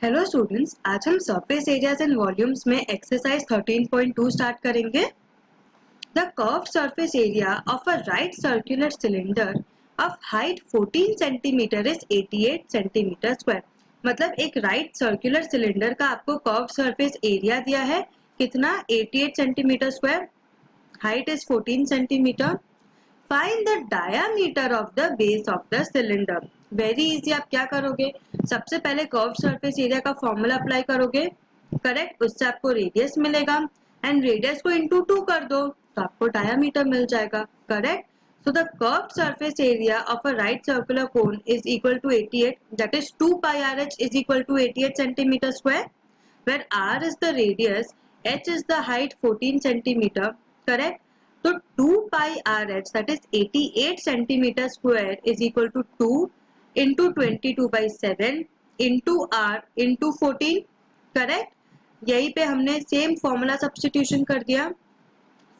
Hello students, आज हम surface areas and volumes में एक्सरसाइज 13.2 स्टार्ट करेंगे। The curved surface area of a right circular cylinder of height 14 centimetre is 88 centimetre square. मतलब एक right circular cylinder का आपको curved surface area दिया है, कितना 88 centimetre square, height is 14 centimetre. Find the diameter of the base of the cylinder. Very easy, आप क्या करोगे, सबसे पहले कर्व सरफेस एरिया का फॉर्मूला अप्लाई करोगे, करेक्ट, उससे आपको रेडियस मिलेगा एंड रेडियस को इंटू 2 कर दो तो आपको डायामीटर मिल जाएगा, correct. So the curved surface area of a right circular cone is equal to 88, that is 2 pi RH is equal to 88 centimeter square, where R is the radius, H is the height 14 centimeter, correct. तो 2 pi RH that is 88 centimeter square is equal to 2 into 22 by 7 into R into 14, correct. यहीं पे हमने same formula substitution कर दिया।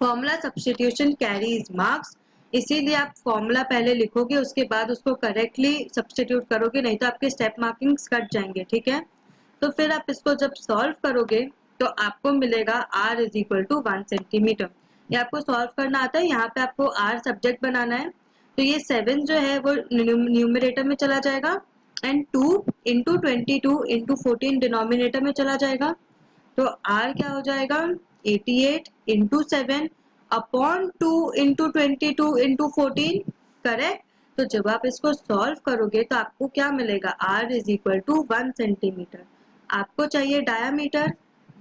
Formula substitution carries marks, इसीलिए आप formula पहले लिखोगे, उसके बाद उसको करेक्टली सब्स्टिट्यूट करोगे, नहीं तो आपके स्टेप मार्किंग्स कट जाएंगे, ठीक है। तो फिर आप इसको जब सॉल्व करोगे तो आपको मिलेगा r is equal to 1 centimetre. ये आपको सॉल्व करना आता है, यहाँ पे आपको r सब्जेक्ट बनाना है। तो ये 7 जो है वो न्यूमरेटर में चला जाएगा एंड 2 इंटू 22 इंटू 14 डिनोमिनेटर में चला जाएगा। तो r क्या हो जाएगा, 88 into 7 upon 2 into 22 into 14, correct. तो जब आप इसको सॉल्व करोगे तो आपको क्या मिलेगा, r is equal to 1 centimetre. आपको चाहिए diameter,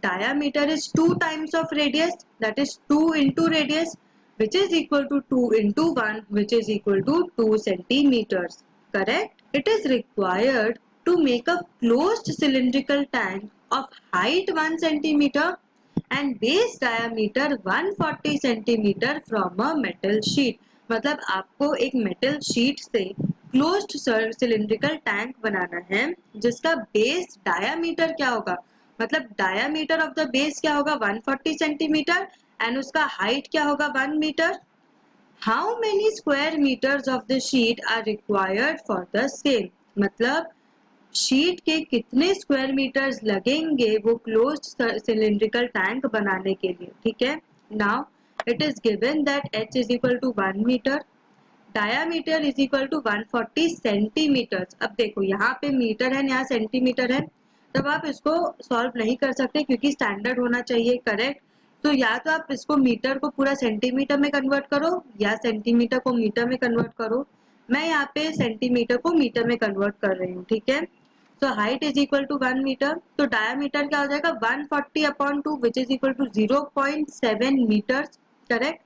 diameter is 2 times of radius, that is 2 into radius which is equal to 2 into 1 which is equal to 2 centimeters, correct. It is required to make a closed cylindrical tank of height 1 centimeter and base diameter 140 centimeter from a metal sheet। मतलब आपको एक metal sheet से closed cylindrical tank बनाना है जिसका base diameter क्या होगा, मतलब diameter of the base क्या होगा 140 सेंटीमीटर एंड उसका हाइट क्या होगा 1 metre. How many square metres of the sheet are required for the same, मतलब शीट के कितने स्क्वायर मीटर्स लगेंगे वो क्लोज्ड सिलिंड्रिकल टैंक बनाने के लिए, ठीक है। Now it is given that h is equal to 1 metre, diameter is equal to 140 centimetre. अब देखो यहाँ पे मीटर है, यहाँ सेंटीमीटर है, तब आप इसको सॉल्व नहीं कर सकते क्योंकि स्टैंडर्ड होना चाहिए, करेक्ट। तो या तो आप इसको मीटर को पूरा सेंटीमीटर में कन्वर्ट करो या सेंटीमीटर को मीटर में कन्वर्ट करो। मैं यहाँ पे सेंटीमीटर को मीटर में कन्वर्ट कर रही हूँ, ठीक है। So height is equal to 1 metre, तो डायामीटर क्या हो जाएगा 140 upon 2 which is equal to 0.7 metre, correct.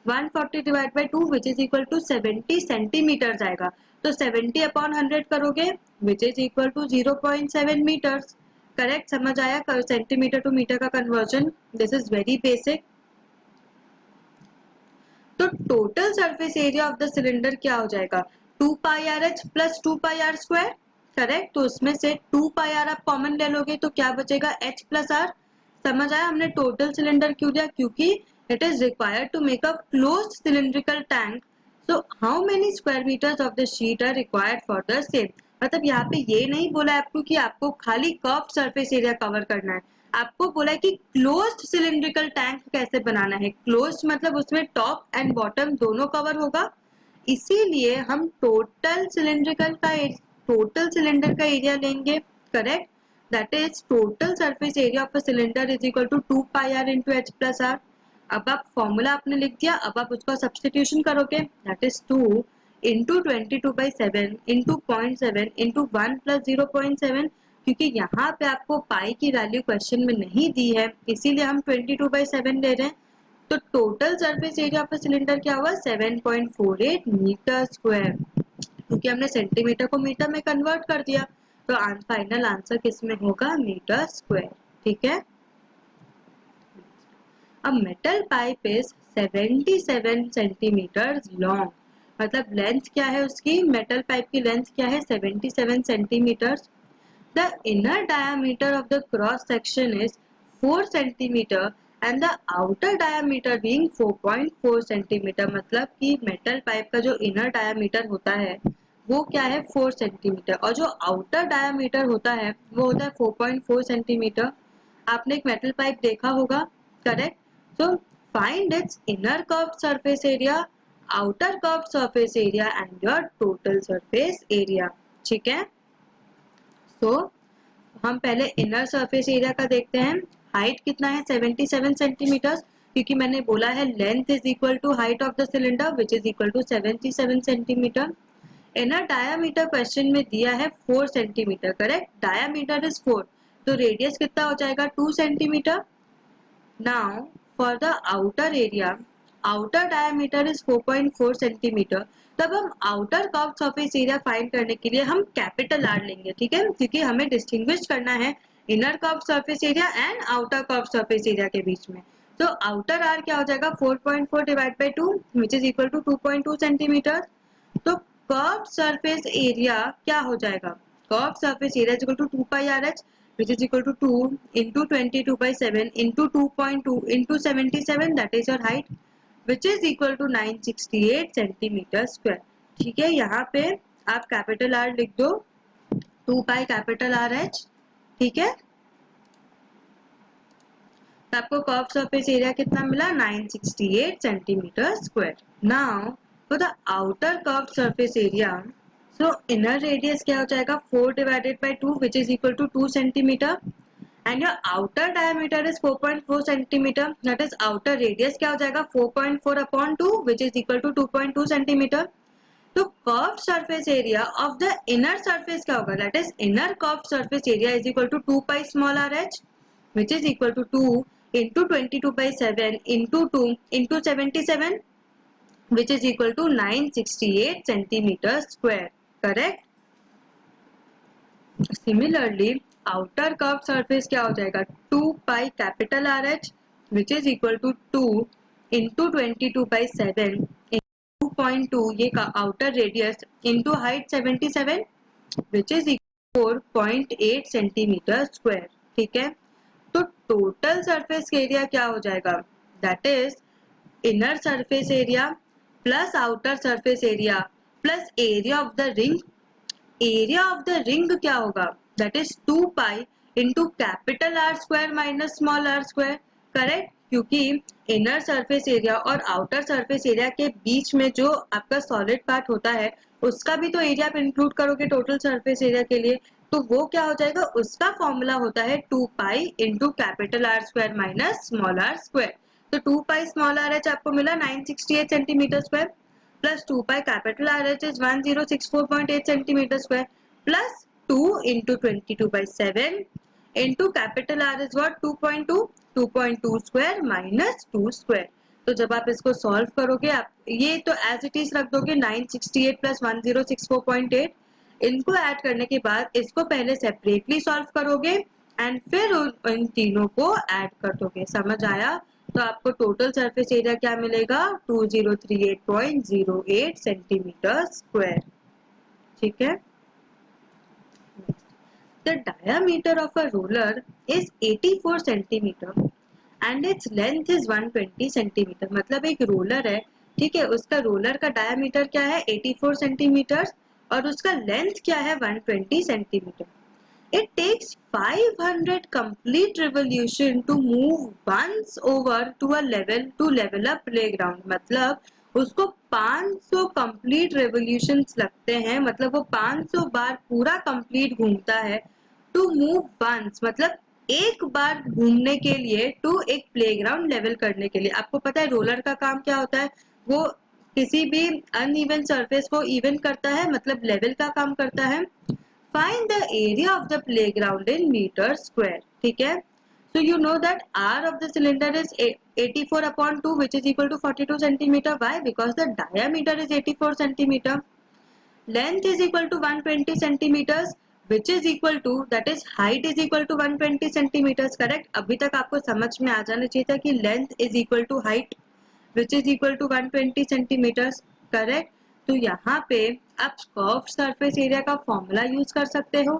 140 divide by 2 which is equal to 70 centimetre आएगा। तो 70 अपॉन 100 करोगे which is equal to 0.7 metres, correct. समझ आया सेंटीमीटर टू मीटर का conversion, this is very basic. तो total surface area of the cylinder क्या हो जाएगा, 2 pi are h plus 2 pi r square, correct. तो उसमें से 2 पाई आर आप कॉमन ले लोगे तो क्या बचेगा h प्लस आर। समझ आया हमने टोटल सिलेंडर क्यों दिया, क्योंकि it is required to make a closed cylindrical tank. So how many square metres of the sheet are required for the same. मतलब यहाँ पे ये नहीं बोला आपको कि आपको खाली कर्व्ड सरफेस एरिया कवर करना है, आपको बोला है कि क्लोज्ड सिलिंड्रिकल टैंक कैसे बनाना है। क्लोज्ड मतलब उसमें टॉप एंड बॉटम दोनों कवर होगा, इसीलिए हम टोटल सिलेंडर का एरिया लेंगे, correct. That is total surface area of a cylinder is equal to 2 pi r into h plus r. अब आप फॉर्मूला आपने लिख दिया, अब आप उसका सब्स्टिट्यूशन करोगे, that is 2 into 22/7 into 0.7 into 1 plus 0.7, क्योंकि यहाँ पे आपको पाई की वैल्यू क्वेश्चन में नहीं दी है इसीलिए हम 22/7 ले रहे हैं। तो total surface area of cylinder क्या हुआ 7.48 मीटर स्क्वायर, क्योंकि हमने सेंटीमीटर को मीटर में कन्वर्ट कर दिया। तो फाइनल आंसर किस में होगा, मीटर स्क्वायर, ठीक है। A metal pipe is 77 centimetre long, मतलब लेंथ क्या है उसकी, मेटल पाइप की लेंथ क्या है 77 centimetre. The inner diameter of the cross section is 4 centimeter and the outer diameter being 4.4 centimeter। मतलब कि मेटल पाइप का जो इनर डायमीटर होता है वो क्या है 4 सेंटीमीटर, और जो आउटर डायामीटर होता है वो होता है 4.4 सेंटीमीटर। आपने एक मेटल पाइप देखा होगा, correct. So find its inner curved surface area, outer curved surface area and your total surface area. ठीक है, सो हम पहले इनर सरफेस एरिया का देखते हैं। हाइट कितना है 77 सेंटीमीटर, क्योंकि मैंने बोला है length is equal to height of the cylinder which is equal to 77 centimetre. Inner diameter question में दिया है 4 सेंटीमीटर, करेक्ट। डायामीटर इज 4, तो रेडियस कितना हो जाएगा 2 centimetre. Now for the outer area, outer diameter is 4.4 centimetre. तब हम outer curve surface area find करने के लिए हम कैपिटल आर लेंगे, ठीक है, क्योंकि हमें डिस्टिंग्विश करना है inner curve surface area and outer curve surface area के बीच में। तो आउटर आर क्या हो जाएगा 4.4 divide by 2 which is equal to 2.2 centimetre. तो कर्व सरफेस एरिया क्या हो जाएगा, curve surface area is equal to 2 pi are h which is equal to 2 into 22 by 7 into 2.2 into 77, that is your height, which is equal to 968 centimetre square. ठीक है, यहाँ पे आप capital R लिख दो, 2 पाई कैपिटल आर एच। ठीक है, तो आपको कर्व सरफेस एरिया कितना मिला 968 centimetre square. Now for the outer curve surface area, so inner radius क्या हो जाएगा 4 divided by 2 which is equal to 2 centimetre and your outer diameter is 4.4 centimetre, that is outer radius क्या हो जाएगा 4.4 upon 2 which is equal to 2.2 centimetre. तो curve surface area of the inner surface क्या होगा, that is inner curve surface area is equal to 2 pi small r h which is equal to 2 into 22 by 7 into 2 into 77 which is equal to 968 centimeter square, correct। Similarly outer curved surface क्या हो जाएगा 2 pi capital RH which is equal to 2 into 22 by 7 into 2.2 ये का outer radius into height 77 which is equal to 4.8 centimeter square। ठीक है, तो total surface area क्या हो जाएगा, that is inner surface area plus outer surface area plus area of the ring. Area of the ring क्या होगा, that is 2 pi into capital r square minus small r square, correct, क्योंकि inner surface area और outer surface area के बीच में जो आपका solid part होता है उसका भी तो एरिया आप इंक्लूड करोगे टोटल सरफेस एरिया के लिए, तो वो क्या हो जाएगा, उसका फॉर्मूला होता है 2 pi into capital r square minus small r square. तो 2 पाई स्मॉल आर एच आपको मिला 968 centimetre square plus 2 pi capital r h is 1064.8 centimetre square plus 2 into 22 by 7 into capital r is what 2.2, 2.2 square minus 2 square. तो जब आप इसको solve करोगे, आप ये तो एज इट इज रख दोगे 968 प्लस 1064.8, इनको ऐड करने के बाद इसको पहले सेपरेटली सॉल्व करोगे एंड फिर इन तीनों को ऐड कर दोगे, समझ आया। तो आपको टोटल सरफेस एरिया क्या मिलेगा 2038.08 सेंटीमीटर स्क्वायर। ठीक है, the diameter of a roller is 84 centimetre and its length is 120 centimetre. मतलब एक रोलर है, ठीक है, उसका रोलर का डायमीटर क्या है 84 सेंटीमीटर और उसका लेंथ क्या है 120 centimetre. It takes 500 complete revolution to move once over to a level up playground। मतलब उसको 500 complete revolutions लगते हैं, मतलब वो 500 बार पूरा complete घूमता है। To move once मतलब एक बार घूमने के लिए, टू एक प्लेग्राउंड लेवल करने के लिए। आपको पता है रोलर का काम क्या होता है, वो किसी भी अनइवन सरफेस को इवन करता है, मतलब लेवल का काम करता है। Find the area of the playground in meter square। ठीक है, so you know that R of the cylinder is 84 upon 2 which is equal to 42 centimeter। Why? Because the diameter is 84 centimeter, length is equal to 120 centimeters which is equal to, that is height is equal to 120 centimeters, correct। अभी तक आपको समझ में आ जाना चाहिए था कि length is equal to height which is equal to 120 centimeters, correct। तो यहाँ पे आप कर्व सरफेस एरिया का फॉर्मूला यूज कर सकते हो,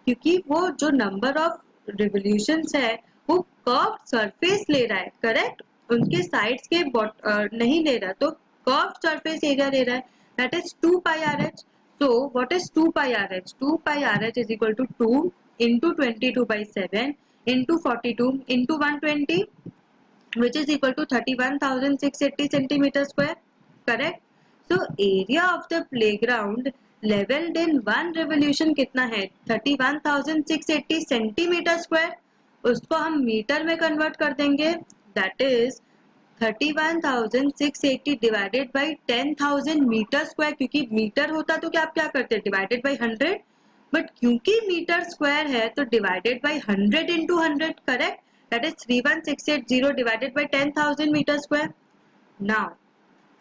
क्योंकि वो जो नंबर ऑफ रिवोल्यूशंस है वो कर्व सरफेस ले रहा है, करेक्ट, उनके साइड्स के नहीं ले रहा, तो कर्व सरफेस एरिया ले रहा है, that is 2 pi R H. So what is 2 pi RH? 2 pi RH is equal to 2 into 22 by 7 into 42 into 120, which is equal to 31,680 centimeter square. Correct? So area of the playground leveled in one revolution कितना है? 31,680 centimeter square. उसको हम metre में convert कर देंगे. That is 31,680 divided by 10,000 metre square. क्योंकि metre होता तो क्या आप क्या करते, डिवाइडेड बाई 100, बट क्योंकि मीटर स्क्वायर है तो divided by 100 into 100. Correct? That is 31,680 divided by 10,000 metre square. Now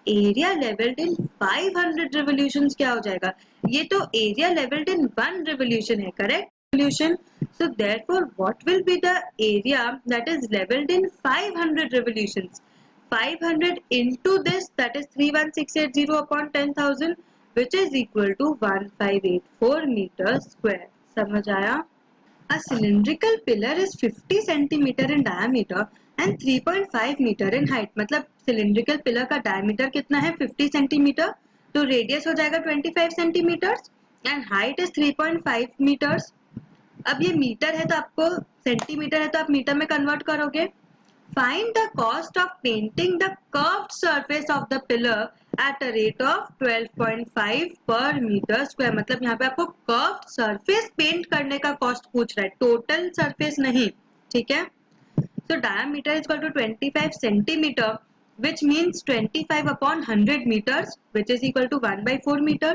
area levelled in 500 revolutions क्या हो जाएगा? ये तो area levelled in one revolution है. Correct? revolution. So therefore what will be the area that is leveled in 500 revolutions? 500 into this, that is 31680 upon 10,000, which is equal to 1584 meter square. समझ आया? A cylindrical pillar is 50 centimeter in diameter and 3.5 meter in height. मतलब cylindrical pillar का diameter कितना है? 50 centimeter. तो radius हो जाएगा 25 centimeters and height is 3.5 meters. अब ये मीटर है तो आपको सेंटीमीटर है तो आप मीटर में कन्वर्ट करोगे. Find the cost of painting the curved surface of the pillar at a rate of 12.5 पर मीटर स्क्वायर. मतलब यहाँ पे आपको कर्व्ड सरफेस पेंट करने का कॉस्ट पूछ रहा है, टोटल सरफेस नहीं. ठीक है? So diameter is equal to 25 centimetre, which means 25 upon 100 meters, which is equal to 1/4 meter.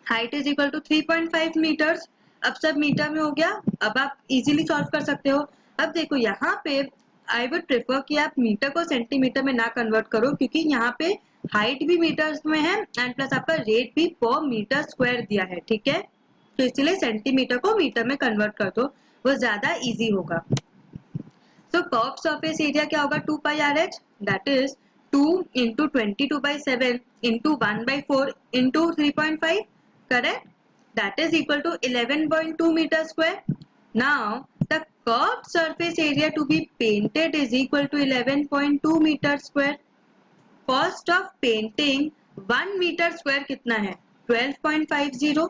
Height is equal to 3.5 meters. अब सब मीटर में हो गया. अब आप इजीली सॉल्व कर सकते हो. अब देखो यहाँ पे आई वुड प्रेफर कि आप मीटर को सेंटीमीटर में ना कन्वर्ट करो, क्योंकि यहाँ पे हाइट भी मीटर्स में है एंड प्लस आपका रेट भी पर मीटर स्क्वायर दिया है. ठीक है? तो इसलिए सेंटीमीटर को मीटर में कन्वर्ट कर दो, वो ज्यादा इजी होगा. सो कर्व सरफेस एरिया क्या होगा? 2 pi are H, that is 2 into 22/7 into 1/4 into 3.5. Correct? That is equal to 11.2 meter square. Now the curved surface area to be painted is equal to 11.2 meter square. Cost of painting 1 meter square कितना है? 12.50.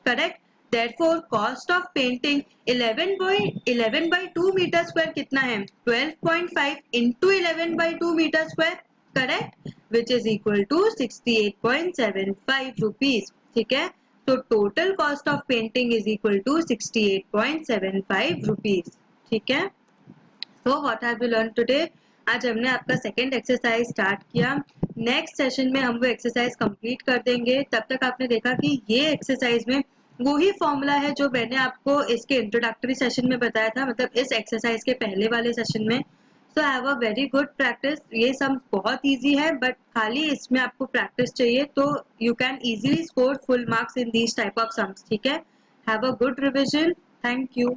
Correct? Therefore cost of painting 11/2 meter square कितना है? 12.5 into 11/2 meter square. Correct? Which is equal to 68.75 rupees. ठीक है? तो total cost of painting is equal to 68.75 rupees. ठीक है? So what have you learn today? आज हमने आपका सेकेंड एक्सरसाइज स्टार्ट किया. नेक्स्ट सेशन में हम वो एक्सरसाइज कंप्लीट कर देंगे. तब तक आपने देखा कि ये एक्सरसाइज में वही फॉर्मूला है जो मैंने आपको इसके इंट्रोडक्टरी सेशन में बताया था, मतलब इस एक्सरसाइज के पहले वाले सेशन में. So have a very good practice. ये सम बहुत इजी है, बट खाली इसमें आपको प्रैक्टिस चाहिए तो you can easily score full marks in these type of sums. ठीक है? Have a good revision. Thank you.